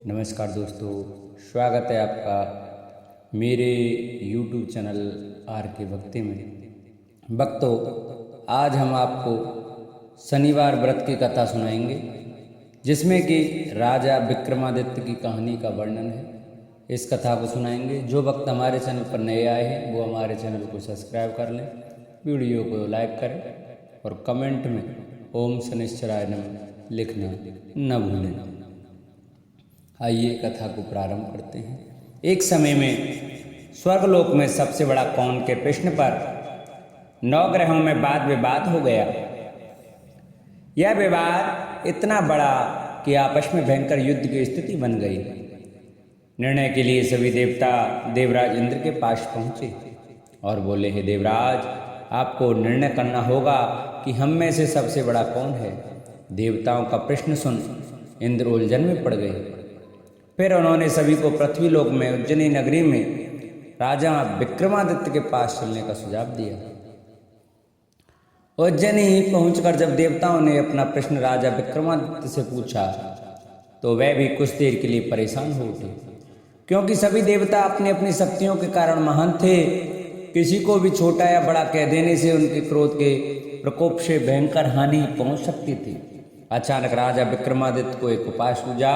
नमस्कार दोस्तों, स्वागत है आपका मेरे YouTube चैनल आर के भक्ति में। भक्तों, आज हम आपको शनिवार व्रत की कथा सुनाएंगे, जिसमें कि राजा विक्रमादित्य की कहानी का वर्णन है। इस कथा को सुनाएंगे। जो भक्त हमारे चैनल पर नए आए हैं वो हमारे चैनल को सब्सक्राइब कर लें, वीडियो को लाइक करें और कमेंट में ओम शनिश्चराय नमः लिखना न भूलें। आइए कथा को प्रारंभ करते हैं। एक समय में स्वर्गलोक में सबसे बड़ा कौन के प्रश्न पर 9 ग्रहों में वाद विवाद हो गया। यह विवाद इतना बड़ा कि आपस में भयंकर युद्ध की स्थिति बन गई। निर्णय के लिए सभी देवता देवराज इंद्र के पास पहुंचे और बोले, हे देवराज, आपको निर्णय करना होगा कि हम में से सबसे बड़ा कौन है। देवताओं का प्रश्न सुन इंद्र उलझन में पड़ गए। फिर उन्होंने सभी को पृथ्वी लोक में उज्जैनी नगरी में राजा विक्रमादित्य के पास चलने का सुझाव दिया। उज्जैनी पहुंचकर जब देवताओं ने अपना प्रश्न राजा विक्रमादित्य से पूछा तो वह भी कुछ देर के लिए परेशान हो उठे, क्योंकि सभी देवता अपनी अपनी शक्तियों के कारण महान थे। किसी को भी छोटा या बड़ा कह देने से उनके क्रोध के प्रकोप से भयंकर हानि पहुंच सकती थी। अचानक राजा विक्रमादित्य को एक उपाय सूझा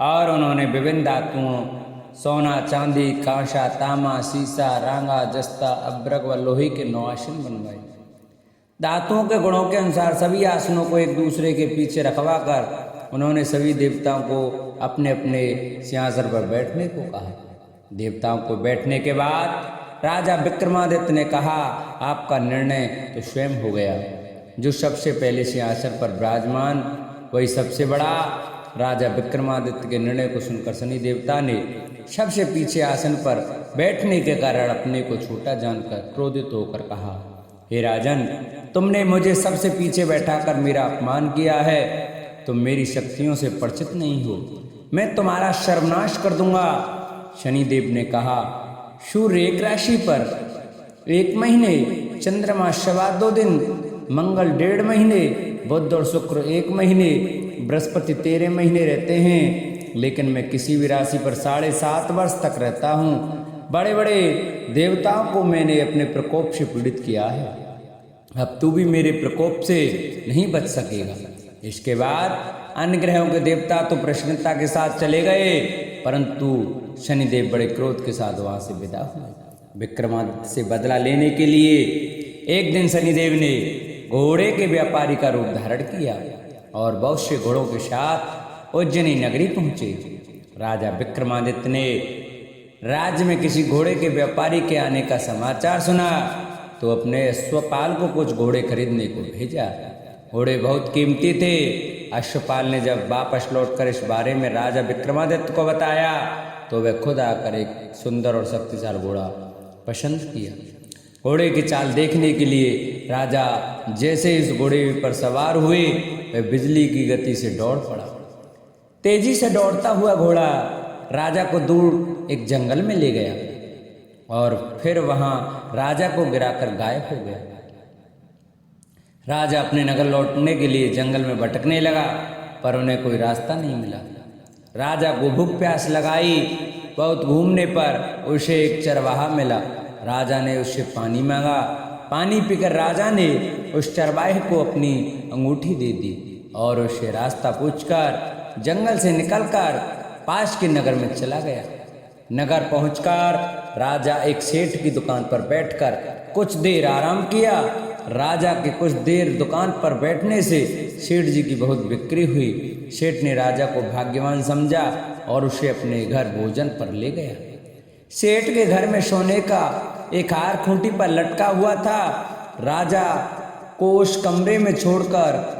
और उन्होंने विभिन्न धातुओं सोना, चांदी, कांसा, तांबा, सीसा, रांगा, जस्ता, अब्रक व लोहे के 9 आसन बनवाए। धातुओं के गुणों के अनुसार सभी आसनों को एक दूसरे के पीछे रखवा कर उन्होंने सभी देवताओं को अपने अपने सिंहासन पर बैठने को कहा। देवताओं को बैठने के बाद राजा विक्रमादित्य ने कहा, आपका निर्णय तो स्वयं हो गया। जो सबसे पहले सिंहासन पर विराजमान वही सबसे बड़ा। राजा विक्रमादित्य के निर्णय को सुनकर शनि देवता ने सबसे पीछे आसन पर बैठने के कारण अपने को छोटा जानकर क्रोधित होकर कहा, हे राजन, तुमने मुझे सबसे पीछे बैठाकर मेरा अपमान किया है। तुम मेरी शक्तियों से परिचित नहीं हो, मैं तुम्हारा सर्वनाश कर दूंगा। शनिदेव ने कहा, सूर्य एक राशि पर 1 महीने, चंद्रमा 2.25 दिन, मंगल 1.5 महीने, बुध और शुक्र 1 महीने, बृहस्पति 13 महीने रहते हैं, लेकिन मैं किसी भी राशि पर 7.5 वर्ष तक रहता हूँ। बड़े बड़े देवताओं को मैंने अपने प्रकोप से पीड़ित किया है। अब तू भी मेरे प्रकोप से नहीं बच सकेगा। इसके बाद अन्य ग्रहों के देवता तो प्रसन्नता के साथ चले गए, परंतु शनिदेव बड़े क्रोध के साथ वहां से विदा हुए। विक्रमादित्य से बदला लेने के लिए एक दिन शनिदेव ने घोड़े के व्यापारी का रूप धारण किया और बहुत से घोड़ों के साथ उज्जैनी नगरी पहुंचे। राजा विक्रमादित्य ने राज्य में किसी घोड़े के व्यापारी के आने का समाचार सुना तो अपने अश्वपाल को कुछ घोड़े खरीदने को भेजा। घोड़े बहुत कीमती थे। अश्वपाल ने जब वापस लौटकर इस बारे में राजा विक्रमादित्य को बताया तो वह खुद आकर एक सुंदर और शक्तिशाली घोड़ा पसंद किया। घोड़े की चाल देखने के लिए राजा जैसे इस घोड़े पर सवार हुए, वह बिजली की गति से दौड़ पड़ा। तेजी से दौड़ता हुआ घोड़ा राजा को दूर एक जंगल में ले गया और फिर वहां राजा को गिराकर गायब हो गया। राजा अपने नगर लौटने के लिए जंगल में भटकने लगा, पर उन्हें कोई रास्ता नहीं मिला। राजा को भूख प्यास लगाई। बहुत घूमने पर उसे एक चरवाहा मिला। राजा ने उससे पानी मांगा। पानी पीकर राजा ने उस चरवाहे को अपनी अंगूठी दे दी और उससे रास्ता पूछकर जंगल से निकलकर पास के नगर में चला गया। नगर पहुंचकर राजा एक सेठ की दुकान पर बैठकर कुछ देर आराम किया। राजा के कुछ देर दुकान पर बैठने से सेठ जी की बहुत बिक्री हुई। सेठ ने राजा को भाग्यवान समझा और उसे अपने घर भोजन पर ले गया। सेठ के घर में सोने का एक हार खूंटी पर लटका हुआ था। राजा को उस कमरे में छोड़कर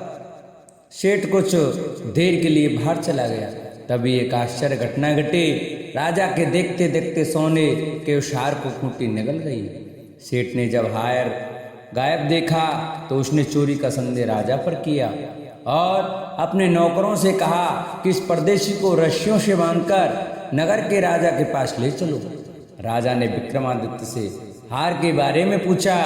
सेठ कुछ देर के लिए बाहर चला गया। तभी एक आश्चर्य घटना घटी। राजा के देखते देखते सोने के उस हार को खूंटी निगल गई। सेठ ने जब हार गायब देखा तो उसने चोरी का संदेह राजा पर किया और अपने नौकरों से कहा कि इस परदेशी को रस्सियों से बांधकर नगर के राजा के पास ले चलो। राजा ने विक्रमादित्य से हार के बारे में पूछा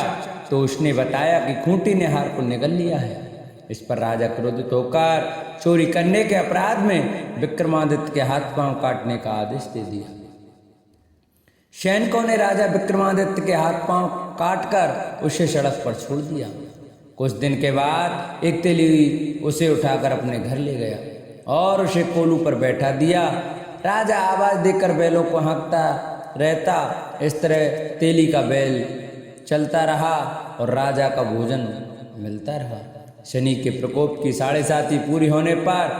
तो उसने बताया कि खूंटी ने हार को निगल लिया है। इस पर राजा क्रोधित होकर चोरी करने के अपराध में विक्रमादित्य के हाथ पांव काटने का आदेश दे दिया। सैनिकों ने राजा विक्रमादित्य के हाथ पांव काटकर उसे सड़क पर छोड़ दिया। कुछ दिन के बाद एक तेली उसे उठाकर अपने घर ले गया और उसे कोलू पर बैठा दिया। राजा आवाज देकर बैलों को हाँकता रहता। इस तरह तेली का बैल चलता रहा और राजा का भोजन मिलता रहा। शनि के प्रकोप की 7.5 पूरी होने पर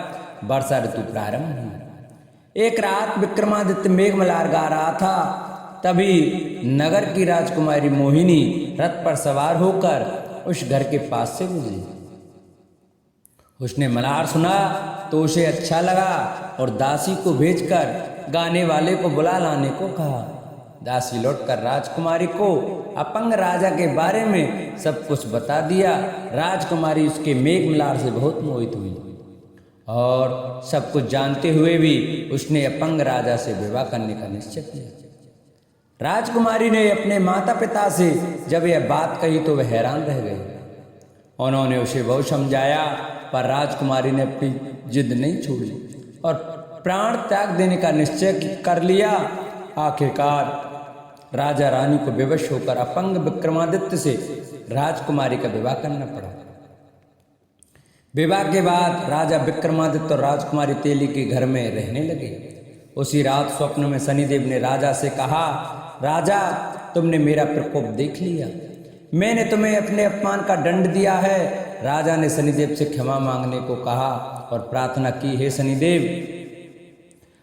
वर्षा ऋतु प्रारंभ हुई। एक रात विक्रमादित्य मेघमल्हार गा रहा था, तभी नगर की राजकुमारी मोहिनी रथ पर सवार होकर उस घर के पास से गुजरी। उसने मल्हार सुना तो उसे अच्छा लगा और दासी को भेजकर गाने वाले को बुला लाने को कहा। दासी लौटकर राजकुमारी को अपंग राजा के बारे में सब कुछ बता दिया। राजकुमारी उसके मेघमल्हार से बहुत मोहित हुई और सब कुछ जानते हुए भी उसने अपंग राजा से विवाह करने का निश्चय किया। राजकुमारी ने अपने माता पिता से जब यह बात कही तो वह हैरान रह गए। उन्होंने उसे बहुत समझाया पर राजकुमारी ने अपनी जिद नहीं छोड़ी और प्राण त्याग देने का निश्चय कर लिया। आखिरकार राजा रानी को विवश होकर अपंग विक्रमादित्य से राजकुमारी का विवाह करना पड़ा। विवाह के बाद राजा विक्रमादित्य और राजकुमारी तेली के घर में रहने लगे। उसी रात स्वप्न में शनिदेव ने राजा से कहा, राजा तुमने मेरा प्रकोप देख लिया, मैंने तुम्हें अपने अपमान का दंड दिया है। राजा ने शनिदेव से क्षमा मांगने को कहा और प्रार्थना की, हे शनिदेव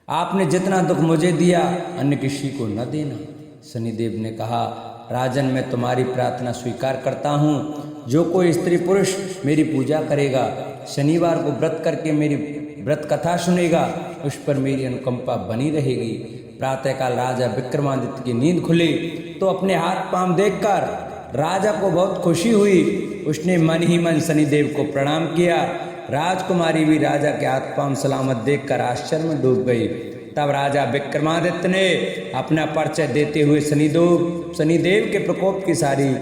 आपने जितना दुख मुझे दिया अन्य किसी को न देना। शनिदेव ने कहा, राजन मैं तुम्हारी प्रार्थना स्वीकार करता हूँ। जो कोई स्त्री पुरुष मेरी पूजा करेगा, शनिवार को व्रत करके मेरी व्रत कथा सुनेगा, उस पर मेरी अनुकंपा बनी रहेगी। प्रातःकाल राजा विक्रमादित्य की नींद खुली तो अपने हाथ पांव देखकर राजा को बहुत खुशी हुई। उसने मन ही मन शनिदेव को प्रणाम किया। राजकुमारी भी राजा के हाथ पांव सलामत देखकर आश्चर्य में डूब गई। तब राजा विक्रमादित्य ने अपना परिचय देते हुए शनिदेव के प्रकोप की सारी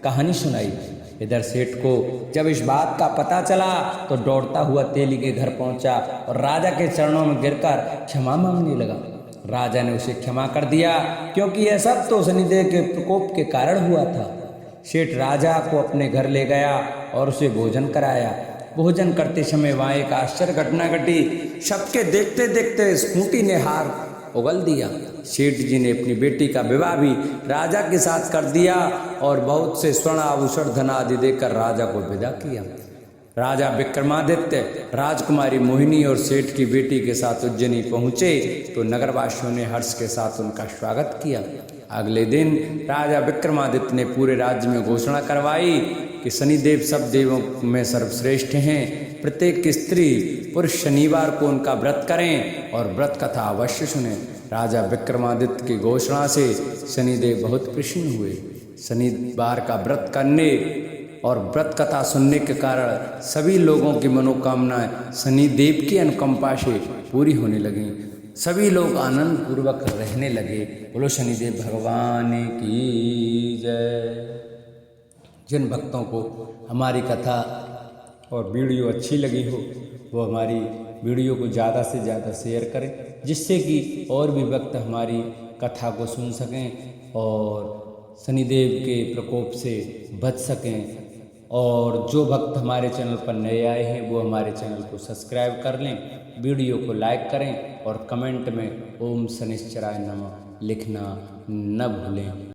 कहानी सुनाई। इधर सेठ को जब इस बात का पता चला तो दौड़ता हुआ तेली के घर पहुंचा और राजा के चरणों में गिरकर क्षमा मांगने लगा। राजा ने उसे क्षमा कर दिया क्योंकि यह सब तो शनिदेव के प्रकोप के कारण हुआ था। सेठ राजा को अपने घर ले गया और उसे भोजन कराया। भोजन करते समय वहाँ एक आश्चर्य घटना घटी। सबके देखते देखते स्कूटी ने हार उगल दिया। सेठ जी ने अपनी बेटी का विवाह भी राजा के साथ कर दिया और बहुत से स्वर्ण आभूषण धन आदि देकर राजा को विदा किया। राजा विक्रमादित्य राजकुमारी मोहिनी और सेठ की बेटी के साथ उज्जैनी पहुँचे तो नगरवासियों ने हर्ष के साथ उनका स्वागत किया। अगले दिन राजा विक्रमादित्य ने पूरे राज्य में घोषणा करवाई कि शनिदेव सब देवों में सर्वश्रेष्ठ हैं। प्रत्येक स्त्री पुरुष शनिवार को उनका व्रत करें और व्रत कथा अवश्य सुनें। राजा विक्रमादित्य की घोषणा से शनिदेव बहुत प्रसन्न हुए। शनिवार का व्रत करने और व्रत कथा सुनने के कारण सभी लोगों की मनोकामनाएं शनिदेव की अनुकंपा से पूरी होने लगीं। सभी लोग आनंद पूर्वक रहने लगे। बोलो शनिदेव भगवान की जय। जिन भक्तों को हमारी कथा और वीडियो अच्छी लगी हो वो हमारी वीडियो को ज़्यादा से ज़्यादा शेयर करें, जिससे कि और भी भक्त हमारी कथा को सुन सकें और शनिदेव के प्रकोप से बच सकें। और जो भक्त हमारे चैनल पर नए आए हैं वो हमारे चैनल को सब्सक्राइब कर लें, वीडियो को लाइक करें और कमेंट में ओम शनिश्चराय नमः लिखना न भूलें।